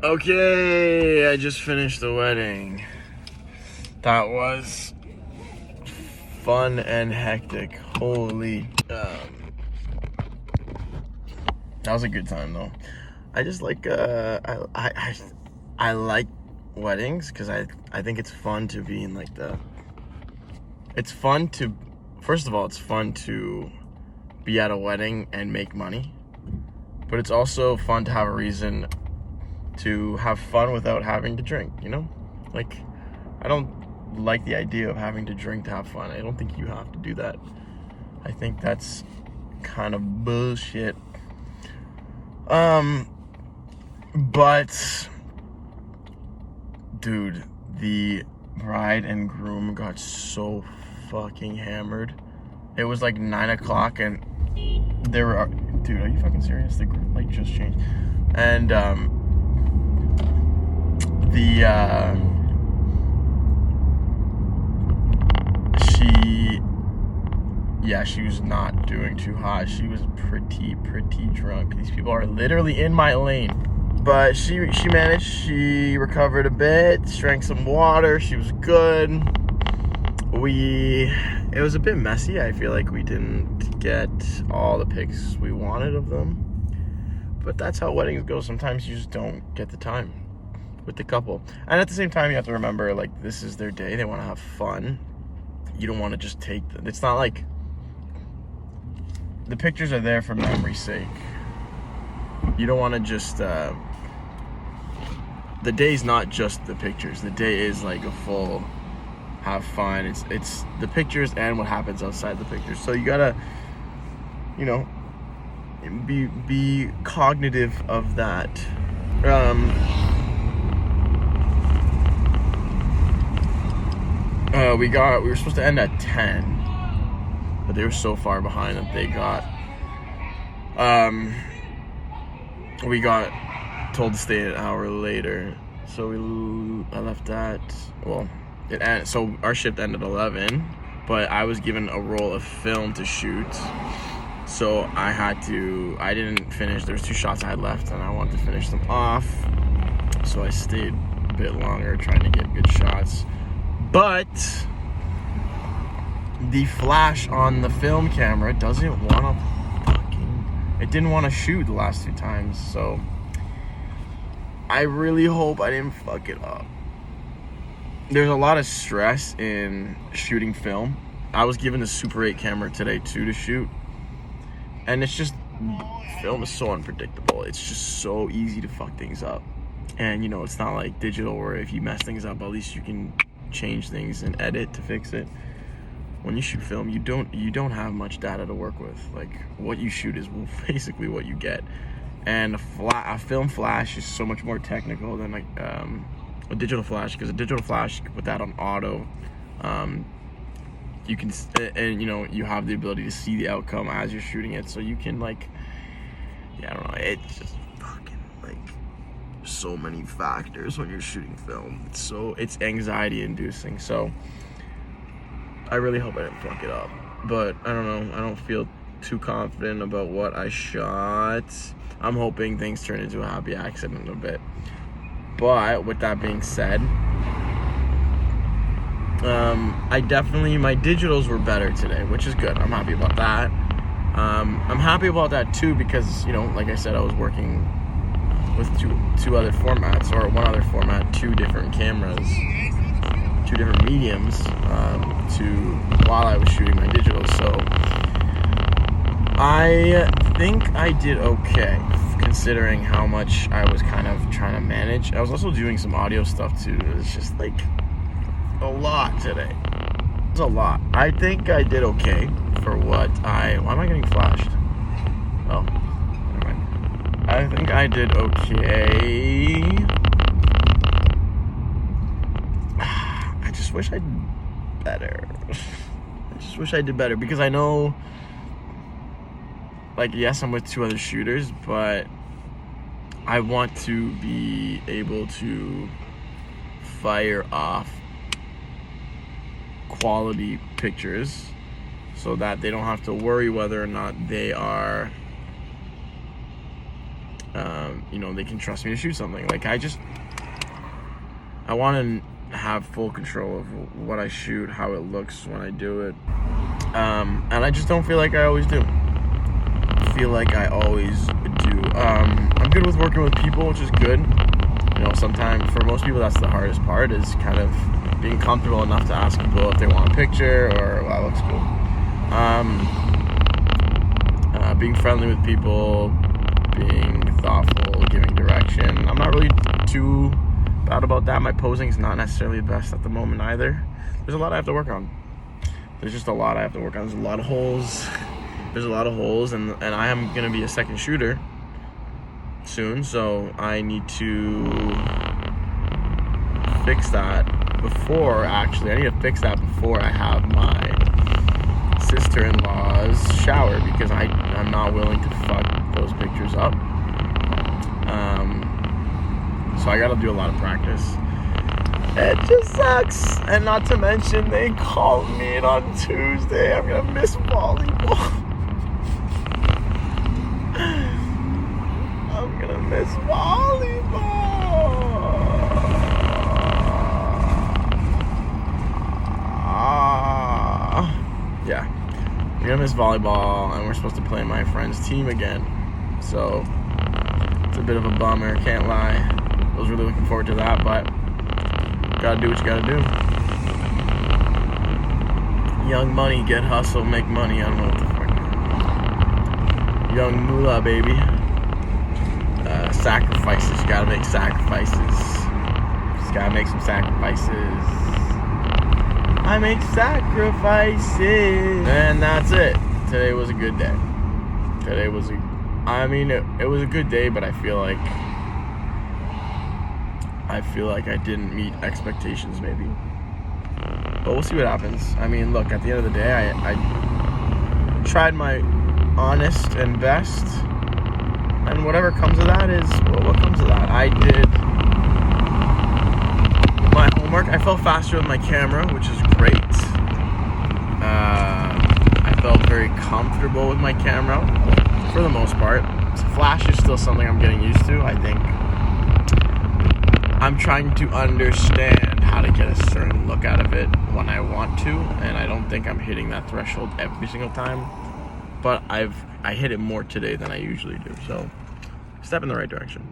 Okay, I just finished the wedding. That was fun and hectic. Holy. That was a good time though. I just like I like weddings because I think it's fun to be in like it's fun to, first of all, it's fun to be at a wedding and make money, but it's also fun to have a reason to have fun without having to drink, you know? Like, I don't like the idea of having to drink to have fun. I don't think you have to do that. I think that's kind of bullshit. But dude, the bride and groom got so fucking hammered. It was like 9 o'clock and they were, dude, are you fucking serious? The light just changed. And she was not doing too hot. She was pretty drunk. These people are literally in my lane. But she managed. She recovered a bit, drank some water. She was good. It was a bit messy. I feel like we didn't get all the pics we wanted of them. But that's how weddings go. Sometimes you just don't get the time with the couple. And at the same time, you have to remember, like, this is their day. They want to have fun. You don't want to just take them. It's not like the pictures are there for memory's sake. You don't want to just the day's not just the pictures. The day is like a full have fun. It's the pictures and what happens outside the pictures. So you gotta, you know, be cognitive of that. We were supposed to end at 10, but they were so far behind that we got told to stay an hour later. So I left at, well, so our shift ended at 11, but I was given a roll of film to shoot. So I didn't finish. There was 2 shots I had left and I wanted to finish them off. So I stayed a bit longer trying to get good shots. But the flash on the film camera it didn't want to shoot the last 2 times. So I really hope I didn't fuck it up. There's a lot of stress in shooting film. I was given the Super 8 camera today too to shoot. And it's just, film is so unpredictable. It's just so easy to fuck things up. And you know, it's not like digital where if you mess things up, at least you can change things and edit to fix it. When you shoot film, you don't have much data to work with. Like, what you shoot is basically what you get. And a film flash is so much more technical than like a digital flash, because a digital flash, you can put that on auto. You can, and you know, you have the ability to see the outcome as you're shooting it, so you can, like, yeah, I don't know, it's just fucking like so many factors when you're shooting film. It's anxiety inducing. So I really hope I didn't fuck it up, but I don't know. I don't feel too confident about what I shot. I'm hoping things turn into a happy accident a bit. But with that being said, my digitals were better today, which is good. I'm happy about that. I'm happy about that too because, you know, like I said, I was working with two other formats, or one other format, 2 different cameras, 2 different mediums, while I was shooting my digitals. So I think I did okay, considering how much I was kind of trying to manage. I was also doing some audio stuff too. It was just like a lot today. It's a lot. I think I did okay for why am I getting flashed? Oh, never mind. I think I did okay. I just wish I did better. Because I know, like, yes, I'm with 2 other shooters, but I want to be able to fire off quality pictures so that they don't have to worry whether or not they are you know, they can trust me to shoot something. Like, I want to have full control of what I shoot, how it looks when I do it. And I just don't feel like I always do. I feel like I always do. I'm good with working with people, which is good. You know, sometimes for most people that's the hardest part, is kind of being comfortable enough to ask people if they want a picture or, wow, that looks cool. Being friendly with people, being thoughtful, giving direction. I'm not really too bad about that. My posing is not necessarily the best at the moment either. There's a lot I have to work on. There's just a lot I have to work on. There's a lot of holes. And I am going to be a second shooter soon, so I need to fix that before I have my sister-in-law's shower, because I'm not willing to fuck those pictures up. So I gotta do a lot of practice. It just sucks. And not to mention, they called me in on Tuesday. I'm gonna miss volleyball. I'm gonna miss volleyball. Yeah. I'm gonna miss volleyball, and we're supposed to play my friend's team again. So it's a bit of a bummer, can't lie. I was really looking forward to that, but gotta do what you gotta do. Young money, get hustle, make money. I don't know what the fuck. Young moolah, baby. Sacrifices. You gotta make sacrifices. Just gotta make some sacrifices. I make sacrifices. And that's it. Today was a good day. It was a good day, but I feel like I didn't meet expectations, maybe. But we'll see what happens. I mean, look, at the end of the day, I tried my honest and best, and whatever comes of that is, well, what comes of that. I did my homework. I felt faster with my camera, which is great. I felt very comfortable with my camera, for the most part. Flash is still something I'm getting used to. I think I'm trying to understand how to get a certain look out of it when I want to, and I don't think I'm hitting that threshold every single time, but I hit it more today than I usually do, so step in the right direction.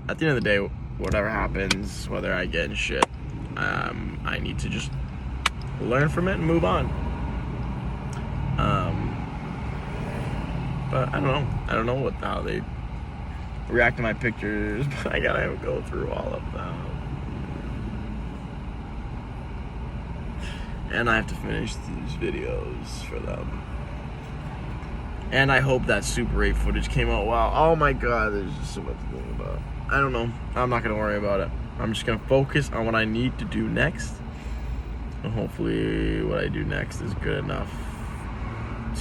At the end of the day, whatever happens, whether I get in shit, I need to just learn from it and move on. But I don't know how they react to my pictures, but I gotta go through all of them. And I have to finish these videos for them. And I hope that Super 8 footage came out well. Oh my god, there's just so much to think about. I don't know. I'm not gonna worry about it. I'm just gonna focus on what I need to do next. And hopefully what I do next is good enough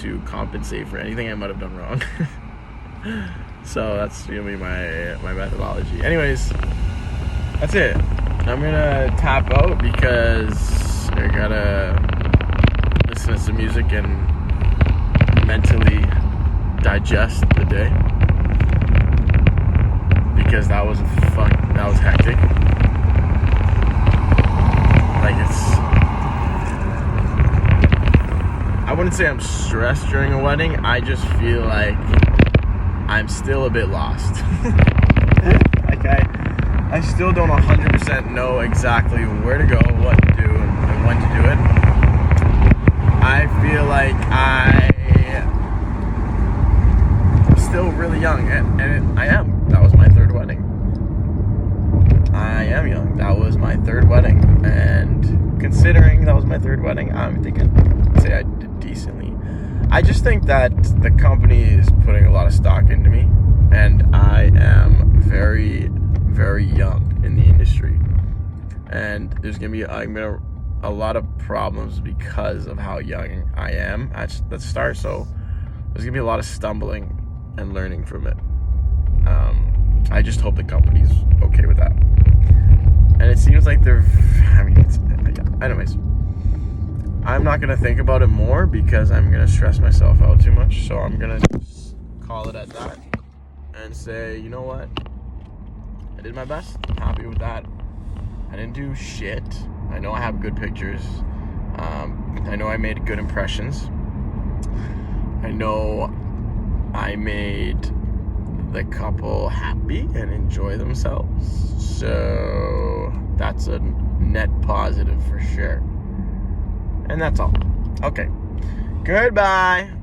to compensate for anything I might have done wrong. So that's gonna be my methodology. Anyways, that's it. I'm gonna tap out because I gotta listen to some music and mentally digest the day, because that was hectic. Like, I wouldn't say I'm stressed during a wedding. I just feel like I'm still a bit lost. Like, I still don't 100% know exactly where to go, what to do, and when to do it. I feel like I'm still really young, and I am. That was my third wedding. I am young. That was my third wedding, and considering that was my third wedding, I'm thinking, say I did decently. I just think that the company is putting a lot of stock into me, and I am very, very young in the industry, and there's gonna be a lot of problems because of how young I am at the start. So there's gonna be a lot of stumbling and learning from it. I just hope the company's okay with that, and it seems like anyways. I'm not going to think about it more because I'm going to stress myself out too much. So I'm going to just call it at that. and say, you know what? I did my best. I'm happy with that. I didn't do shit. I know I have good pictures. I know I made good impressions. I know I made the couple happy and enjoy themselves. So that's a net positive for sure. And that's all. Okay. Goodbye.